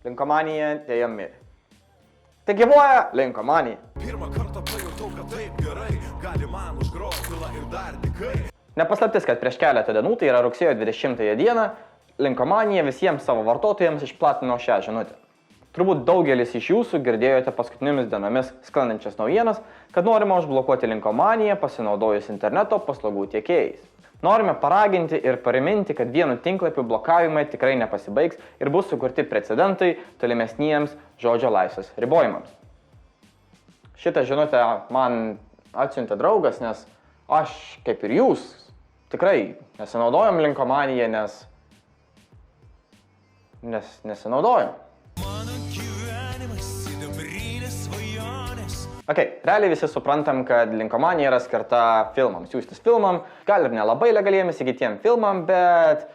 Linkomanija dėja mirė. Tai gyvuoja linkomanija. Pirmą kartą pajutau, kad taip gerai, gali man užgroti ir dar dikai. Nepaslaptis, kad prieš keletą dienų, tai yra rugsėjo 20 dieną, linkomanija visiems savo vartotojams išplatino šią žinutę. Turbūt daugelis iš jūsų girdėjote paskutinėmis dienomis sklandančias naujienas, kad norima užblokuoti linkomaniją pasinaudojus interneto paslaugų tiekėjais. Norime paraginti ir priminti, kad vienu tinklapiu blokavimai tikrai nepasibaigs ir bus sukurti precedentai tolimesniems žodžio laisvės ribojimams. Šitą žinutę man atsiuntė draugas, nes aš, kaip ir jūs, tikrai nesinaudojom linkomaniją, nes nesinaudojom. Realiai visi suprantam, kad linkomanija yra skirta filmams, siųstis filmam, gal ir nelabai legaliems įgytiem filmam, bet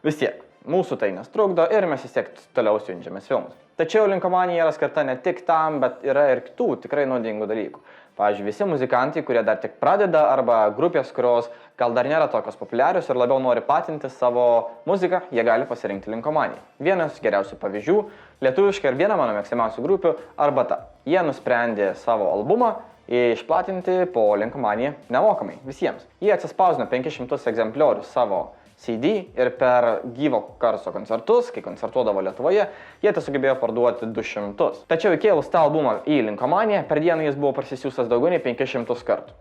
vis tiek, mūsų tai nestrukdo ir mes vis tiek toliau siunčiamės filmus. Tačiau linkomanija yra skirta ne tik tam, bet yra ir kitų tikrai naudingų dalykų. Pavyzdžiui, visi muzikantai, kurie dar tik pradeda, arba grupės, kurios gal dar nėra tokios populiarios ir labiau nori platinti savo muziką, jie gali pasirinkti linkomaniją. Vienas geriausių pavyzdžių - lietuviška ir viena mano mėgstamiausių grupių - Arbata. Jie nusprendė savo albumą išplatinti po linkomaniją nemokamai visiems. Jie atsispausino 500 egzempliorių savo CD ir per gyvo garso koncertus, kai koncertuodavo Lietuvoje, jie tai sugebėjo parduoti 200. Tačiau įkėlus tą albumą į linkomaniją, per dieną jis buvo parsisiųstas daugiau nei 500 kartų.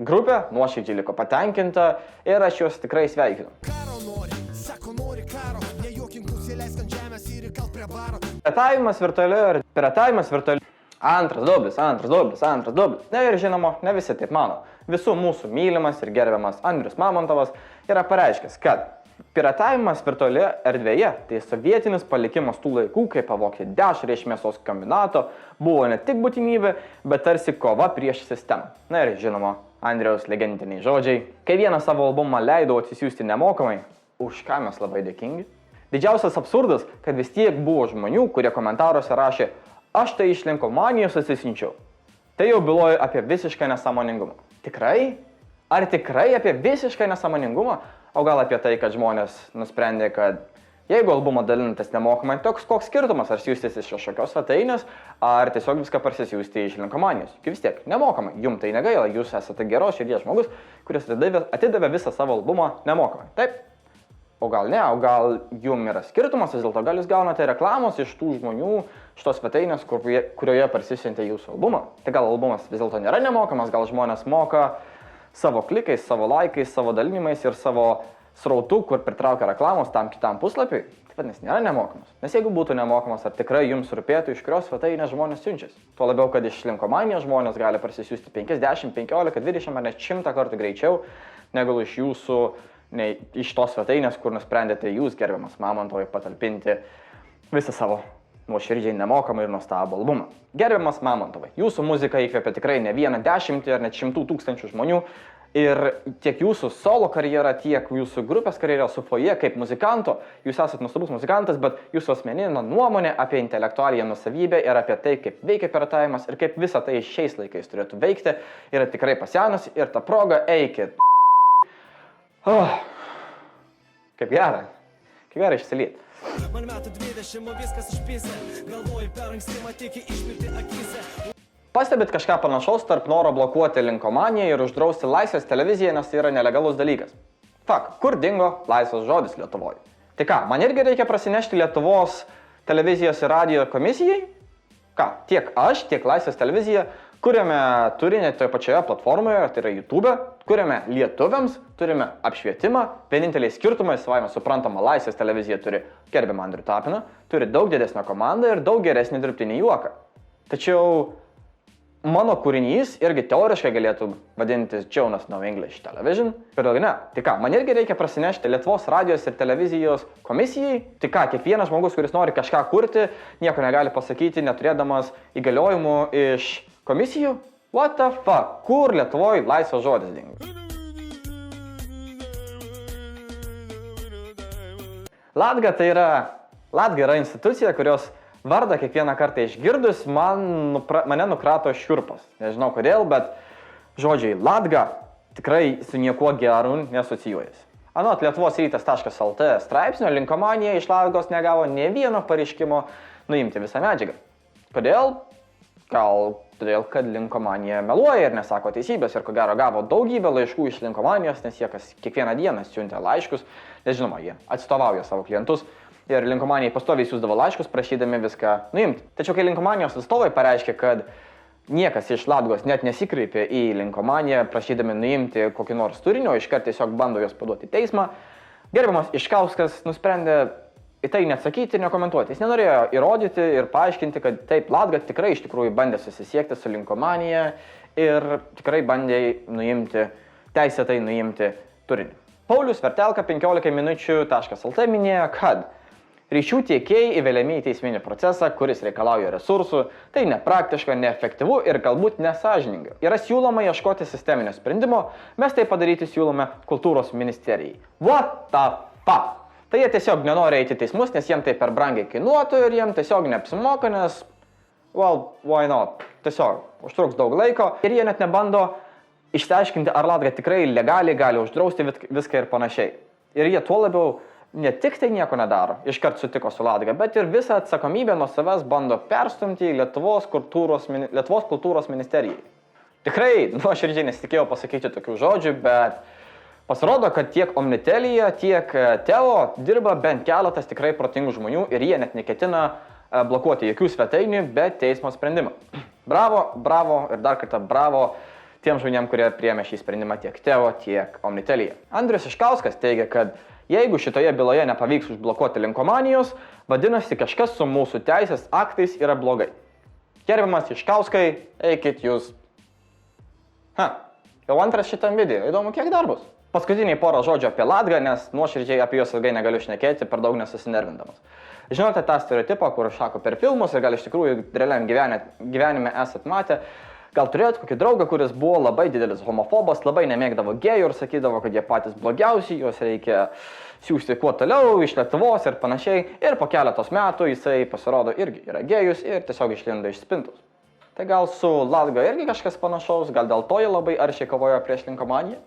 Grupė nuoširdžiai liko patenkinta ir aš juos tikrai sveikinu. Piratavimas virtualiu. Antras dublis. Na ir žinoma, ne visi taip mano. Visų mūsų mylimas ir gerbiamas Andrius Mamontovas yra pareiškęs, kad piratavimas virtualioje erdvėje, tai sovietinis palikimas tų laikų, kai pavogti dešrą iš mėsos kombinato, buvo ne tik būtinybė, bet tarsi kova prieš sistemą. Na ir žinoma, Andriaus legendiniai žodžiai. Kai vieną savo albumą leidau atsisiųsti nemokamai, už ką mes labai dėkingi. Didžiausias absurdas, kad vis tiek buvo žmonių, kurie komentaruose rašė, aš tai iš linkomanijos atsisinčiau. Tai jau byloja apie visišką nesąmoningumą. Tikrai? Ar tikrai apie visišką nesąmoningumą? O gal apie tai, kad žmonės nusprendė, kad jeigu albumą dalinatės nemokamai, toks koks skirtumas, ar siūstis iš kažkokios svetainės, ar tiesiog viską parsisiųsti iš linkomanijos. Juk vis tiek, nemokamai, jums tai negaila, jūs esate geros širdies žmogus, kuris atidavė visą savo albumą nemokamai. Taip? O gal ne, o gal jums yra skirtumas, vis dėlto gal jūs gaunate reklamos iš tų žmonių, iš tos svetainės, kurioje parsisiuntė jūsų albumą. Tai gal albumas vis dėlto nėra nemokamas, gal žmonės moka savo klikais, savo laikais, savo dalinimais ir savo srautu, kur pritraukia reklamos tam kitam puslapiui. Tai vadinasi, nėra nemokamas. Nes jeigu būtų nemokamas, ar tikrai jums rūpėtų, iš kurios svetainės žmonės siunčiasi. Tuo labiau, kad iš linkomanijos žmonės gali parsisiųsti 50, 15, 20 ar net 100 kartų greičiau, negu iš jūsų, iš tos svetainės, kur nusprendėte jūs, gerbiamas Mamontovai, patalpinti visą savo nuoširdžiai nemokamą ir nuostabų albumą. Gerbiamas Mamontovai, jūsų muzika įkvėpia tikrai ne vieną 10 ar net 100 tūkstančių žmonių ir tiek jūsų solo karjera, tiek jūsų grupės karjera su Foje kaip muzikanto, jūs esate nuostabus muzikantas, bet jūsų asmeninė nuomonė apie intelektualiją nusavybę ir apie tai, kaip veikia piratavimas ir kaip visa tai šiais laikais turėtų veikti, yra tikrai pasenusi ir tą progą eikit. Kaip gera išsilyti. Man metų 20, o viskas išpysė, galvoju per ankstymą tiki išmirti akise. Pastebit kažką panašaus tarp noro blokuoti linkomaniją ir uždrausti laisvės televiziją, nes tai yra nelegalus dalykas. Kur dingo laisvas žodis Lietuvoje? Tai ką, man irgi reikia prasinešti Lietuvos televizijos ir radijo komisijai? Tiek aš, tiek laisvės televizija kuriame turinį toje pačioje platformoje, tai yra YouTube, kuriame lietuviams, turime apšvietimą, vieninteliai skirtumai, savaime suprantama, laisvės televizija turi gerbiamą Andrių Tapiną, turi daug didesnę komandą ir daug geresnį dirbtinį juoką. Tačiau mano kūrinys irgi teoriškai galėtų vadintis Jonas No English Television, bet ne. Tai ką, man irgi reikia prasinešti Lietuvos radijos ir televizijos komisijai? Tai ką, kiekvienas žmogus, kuris nori kažką kurti, nieko negali pasakyti, neturėdamas įgaliojimų iš komisijų? What the fuck? Kur Lietuvoje laisvas žodis dingo? Latga yra institucija, kurios vardą kiekvieną kartą išgirdus mane nukrato šiurpas. Nežinau kodėl, bet žodžiai Latga tikrai su niekuo geru nesocijuojasi. Anot lietuvosrytas.lt straipsnio, Linkomanija iš Latgos negavo nė vieno pareiškimo nuimti visą medžiagą. Kodėl? Gal todėl, kad Linkomanija meluoja ir nesako teisybės ir ko gero gavo daugybę laiškų iš Linkomanijos, nes jie kiekvieną dieną siuntė laiškus, nes žinoma, jie atstovauja savo klientus ir Linkomanijai pastoviai siųsdavo laiškus prašydami viską nuimti. Tačiau kai Linkomanijos atstovai pareiškė, kad niekas iš Latgos net nesikreipė į Linkomaniją prašydami nuimti kokį nors turinio, iškart tiesiog bando juos paduoti į teismą, gerbiamas Iškauskas nusprendė į tai neatsakyti ir nekomentuoti. Jis nenorėjo įrodyti ir paaiškinti, kad taip, Latga tikrai iš tikrųjų bandė susisiekti su Linkomanija ir tikrai bandė teisėtai nuimti turinį. Paulius Vertelka 15 minučių.lt minėjo, kad ryšių tiekėjai įveliami į teisminį procesą, kuris reikalauja resursų, tai nepraktiška, neefektyvu ir galbūt nesąžininga. Yra siūloma ieškoti sisteminio sprendimo, mes tai padaryti siūlome kultūros ministerijai. What the fuck? Tai jie tiesiog nenori eiti teismus, nes jiems tai per brangiai kainuotų ir jiems tiesiog neapsimoka, nes, well, why not? Tiesiog užtruks daug laiko ir jie net nebando išsiaiškinti, ar Latga tikrai legaliai gali uždrausti viską ir panašiai. Ir jie tuo labiau ne tik tai nieko nedaro, iškart sutiko su Latga, bet ir visą atsakomybę nuo savęs bando perstumti į Lietuvos kultūros ministerijai. Tikrai nuoširdžiai nesitikėjau pasakyti tokių žodžių, bet pasirodo, kad tiek Omnitelija, tiek Teo dirba bent keletas tikrai protingų žmonių ir jie net neketina blokuoti jokių svetainių be teismo sprendimo. Bravo, bravo ir dar kartą bravo tiem žmonėm, kurie priėmė šį sprendimą tiek Teo, tiek Omnitelija. Andrius Iškauskas teigia, kad jeigu šitoje byloje nepavyks užblokuoti Linkomanijos, vadinasi kažkas su mūsų teisės aktais yra blogai. Gerbiamas Iškauskai, eikit jūs. Jau antras šitam video, įdomu kiek dar bus. Paskutiniai porą žodžių apie Latgą, nes nuoširdžiai apie juos ilgai negaliu šnekėti, per daug nesusinervindamas. Žinote tą stereotipą, kur šako per filmus ir gal iš tikrųjų realiam gyvenime esat matę, gal turėjot kokį draugą, kuris buvo labai didelis homofobas, labai nemėgdavo gėjų ir sakydavo, kad jie patys blogiausi, juos reikia siųsti kuo toliau iš Lietuvos ir panašiai. Ir po keletos metų jisai pasirodo irgi yra gėjus ir tiesiog išlindo iš spintos. Tai gal su Latga irgi kažkas panašaus, gal dėl to jie labai aršiai kovojo prieš Linkomaniją?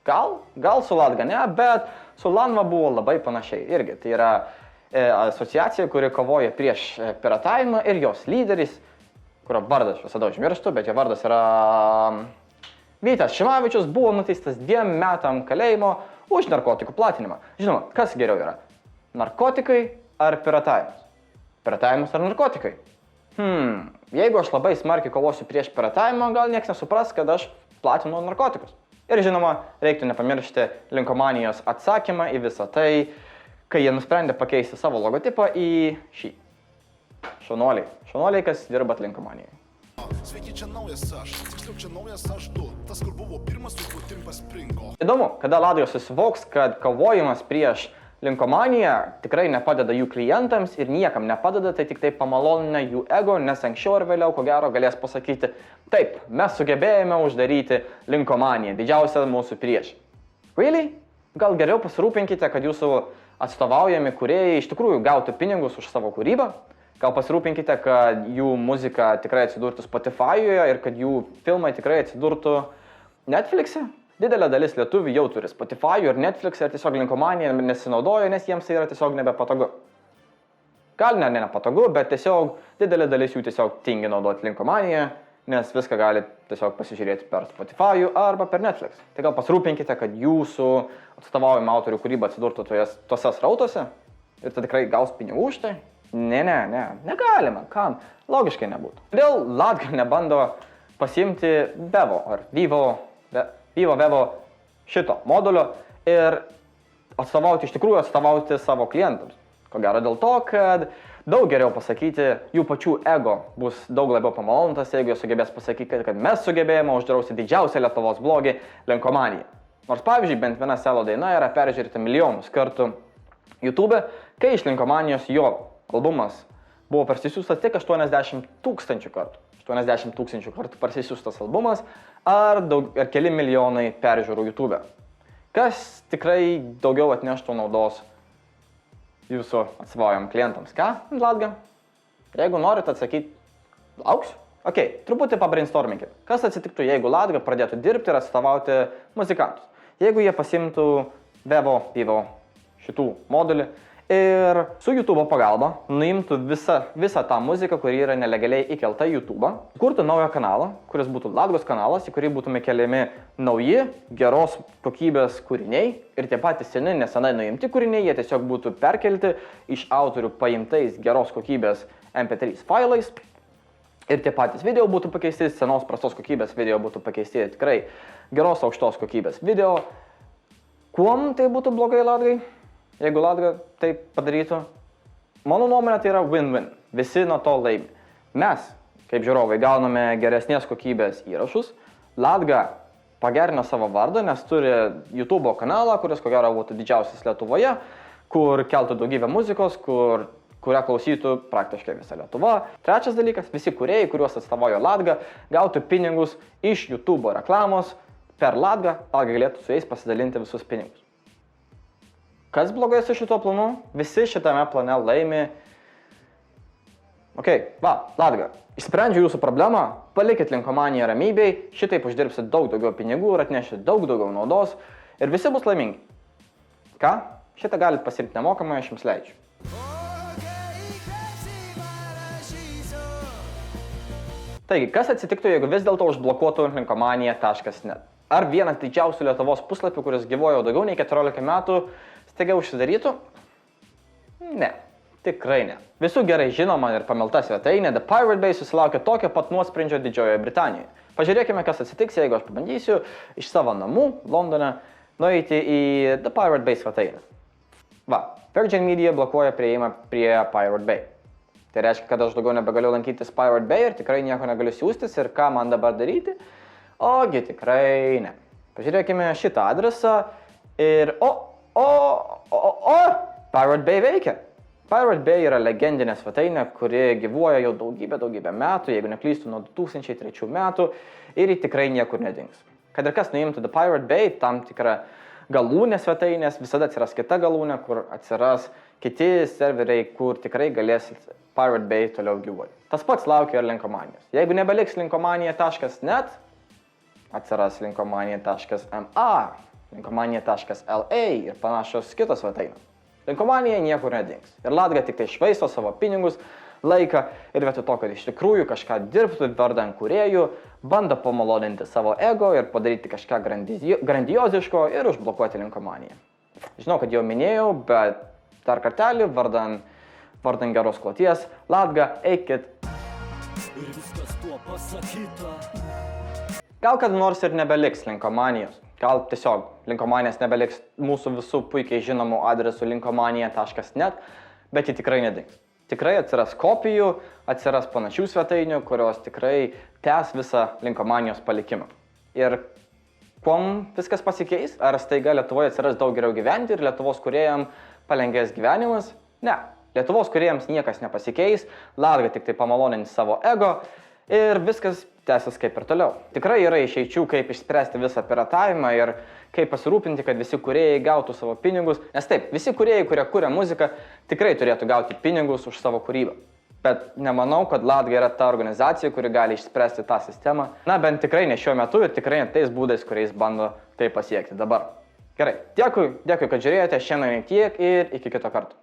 Gal su Latga ne, bet su Lanva buvo labai panašiai irgi. Tai yra asociacija, kuri kovoja prieš piratavimą ir jos lyderis, kurio vardas visada užmirštu, bet jo vardas yra Vytas Šimavičius, buvo nuteistas 2 metam kalėjimo už narkotikų platinimą. Žinoma, kas geriau yra? Narkotikai ar piratavimas? Piratavimas ar narkotikai? Jeigu aš labai smarkiai kovosiu prieš piratavimą, gal nieks nesupras, kad aš platinu narkotikus. Ir žinoma, reiktų nepamiršti Linkomanijos atsakymą į visą tai, kai jie nusprendė pakeisti savo logotipą į šį. Šaunuoliai, kas dirbat Linkomanijai. Sveiki, čia naujas aš, tiksliau čia naujas aš tu, tas kur buvo pirmas su krūtim paspringo. Įdomu, kada Latga susivoks, kad kovojimas prieš Linkomaniją tikrai nepadeda jų klientams ir niekam nepadeda, tai tik tai pamalonina jų ego, nes anksčiau ar vėliau, ko gero, galės pasakyti, taip, mes sugebėjome uždaryti Linkomaniją, didžiausia mūsų priešai. Really? Gal geriau pasirūpinkite, kad jūsų atstovaujami kūrėjai iš tikrųjų gautų pinigus už savo kūrybą? Gal pasirūpinkite, kad jų muzika tikrai atsidurtų Spotify'uje ir kad jų filmai tikrai atsidurtų Netflix'e? Didelė dalis lietuvių jau turi Spotify'ų ir Netflix'ą ir tiesiog Linkomaniją nesinaudoja, nes jiems tai yra tiesiog nebepatogu. Gal ne nepatogu, bet tiesiog didelė dalis jų tiesiog tingi naudoti Linkomaniją, nes viską gali tiesiog pasižiūrėti per Spotify'ų arba per Netflix. Tai gal pasirūpinkite, kad jūsų atstovaujama autorių kūryba atsidurtų tuose srautuose ir tai tikrai gaus pinigų už tai? Negalima, kam? Logiškai nebūtų. Todėl Latga nebando pasiimti Vevo ar Vevo šito modulio ir iš tikrųjų atstovauti savo klientams. Ko gero dėl to, kad daug geriau pasakyti, jų pačių ego bus daug labiau pamalontas, jeigu jie sugebės pasakyti, kad mes sugebėjome uždrausti didžiausią Lietuvos blogį Linkomaniją. Nors pavyzdžiui, bent viena Selo daina yra peržiūrėta milijonus kartų YouTube, kai iš Linkomanijos jo albumas buvo parsisiųstas tik 80 000 kartų. 80 000 kartų parsisiųstas albumas ar keli milijonai peržiūrų YouTube. Kas tikrai daugiau atneštų naudos jūsų atstovaujam klientams? Ką, Latga? Jeigu norit atsakyti, lauksiu. Ok, truputį pabrainstorminkit. Kas atsitiktų, jeigu Latga pradėtų dirbti ir atstovauti muzikantus? Jeigu jie pasimtų Vevo, Vivo, šitų modulį. Ir su YouTube pagalba nuimtų visą tą muziką, kuri yra nelegaliai įkelta į YouTube, kurtų naują kanalą, kuris būtų Latgos kanalas, į kurį būtume keliami nauji, geros kokybės kūriniai ir tie patys seni, nesenai nuimti kūriniai, jie tiesiog būtų perkelti iš autorių paimtais geros kokybės MP3 failais ir tie patys video būtų pakeisti, senos prastos kokybės video būtų pakeisti tikrai geros aukštos kokybės video. Kuom tai būtų blogai Latgai? Jeigu Latga tai padarytų, mano nuomonė tai yra win-win. Visi nuo to laimi. Mes, kaip žiūrovai, gauname geresnės kokybės įrašus. Latga pagerina savo vardą, nes turi YouTube kanalą, kuris ko gero būtų didžiausias Lietuvoje, kur keltų daugybę muzikos, kurią klausytų praktiškai visa Lietuva. Trečias dalykas, visi kūrėjai, kuriuos atstovauja Latga, gautų pinigus iš YouTube reklamos per Latga, Latga galėtų su jais pasidalinti visus pinigus. Kas blogai su šituo planu? Visi šitame plane laimi. Latga, išsprendžiu jūsų problemą, palikit Linkomaniją ramybėj, šitaip uždirbsit daug daugiau pinigų ir atnešit daug daugiau naudos ir visi bus laimingi. Ką? Šitą galit pasiimti nemokamai, aš jums leidžiu. Taigi, kas atsitiktų, jeigu vis dėlto užblokuotų linkomanija.net? Ar vienas didžiausių Lietuvos puslapių, kuris gyvojo daugiau nei 14 metų, staiga užsidarytų? Ne, tikrai ne. Visų gerai žinoma ir pamelta svetainė The Pirate Bay susilaukė tokio pat nuosprendžio Didžiojoje Britanijoje. Pažiūrėkime, kas atsitiks, jeigu aš pabandysiu iš savo namų Londone nueiti į The Pirate Bay svetainę. Virgin Media blokuoja prieimą prie Pirate Bay. Tai reiškia, kad aš daugiau nebegaliu lankytis Pirate Bay ir tikrai nieko negaliu siųstis ir ką man dabar daryti? Ogi tikrai ne. Pažiūrėkime šitą adresą ir Pirate Bay veikia. Pirate Bay yra legendinė svetainė, kuri gyvuoja jau daugybę metų, jeigu neklystu, nuo 2003 metų ir ji tikrai niekur nedings. Kad ir kas nuimtų The Pirate Bay, tam tikra galūnė svetainės, visada atsiras kita galūnė, kur atsiras kiti serveriai, kur tikrai galėsit Pirate Bay toliau gyvuoti. Tas pats laukia ir Linkomanijos. Jeigu nebeliks linkomanija.net, atsiras linkomanija.ma, linkomanija.la ir panašios kitos svetainės. Linkomanija niekur nedings. Ir Latga tik tai švaisto savo pinigus, laiką ir vietoj to, kad iš tikrųjų kažką dirbtų vardan kūrėjų, bando pamaloninti savo ego ir padaryti kažką grandioziško ir užblokuoti Linkomaniją. Žinau, kad jau minėjau, bet dar kartelį vardan geros kloties, Latga, eikit. Ir viskas tuo pasakyta. Gal kad nors ir nebeliks Linkomanijos. Gal tiesiog Linkomanijos nebeliks mūsų visų puikiai žinomų adresų linkomanija.net, bet ji tikrai nedings. Tikrai atsiras kopijų, atsiras panašių svetainių, kurios tikrai tęs visą Linkomanijos palikimą. Ir kuom viskas pasikeis? Ar staiga Lietuvoje atsiras daug geriau gyventi ir Lietuvos kūrėjams palengvės gyvenimas? Ne. Lietuvos kūrėjams niekas nepasikeis, Latga tik tai pamalonins savo ego ir viskas tęsis kaip ir toliau. Tikrai yra išeičių, kaip išspręsti visą piratavimą ir kaip pasirūpinti, kad visi kūrėjai gautų savo pinigus. Nes taip, visi kūrėjai, kurie kuria muziką, tikrai turėtų gauti pinigus už savo kūrybą. Bet nemanau, kad Latga yra ta organizacija, kuri gali išspręsti tą sistemą. Na, bent tikrai ne šiuo metu ir tikrai ne tais būdais, kuriais bando tai pasiekti dabar. Gerai, dėkui, kad žiūrėjote, šiandien tiek ir iki kito karto.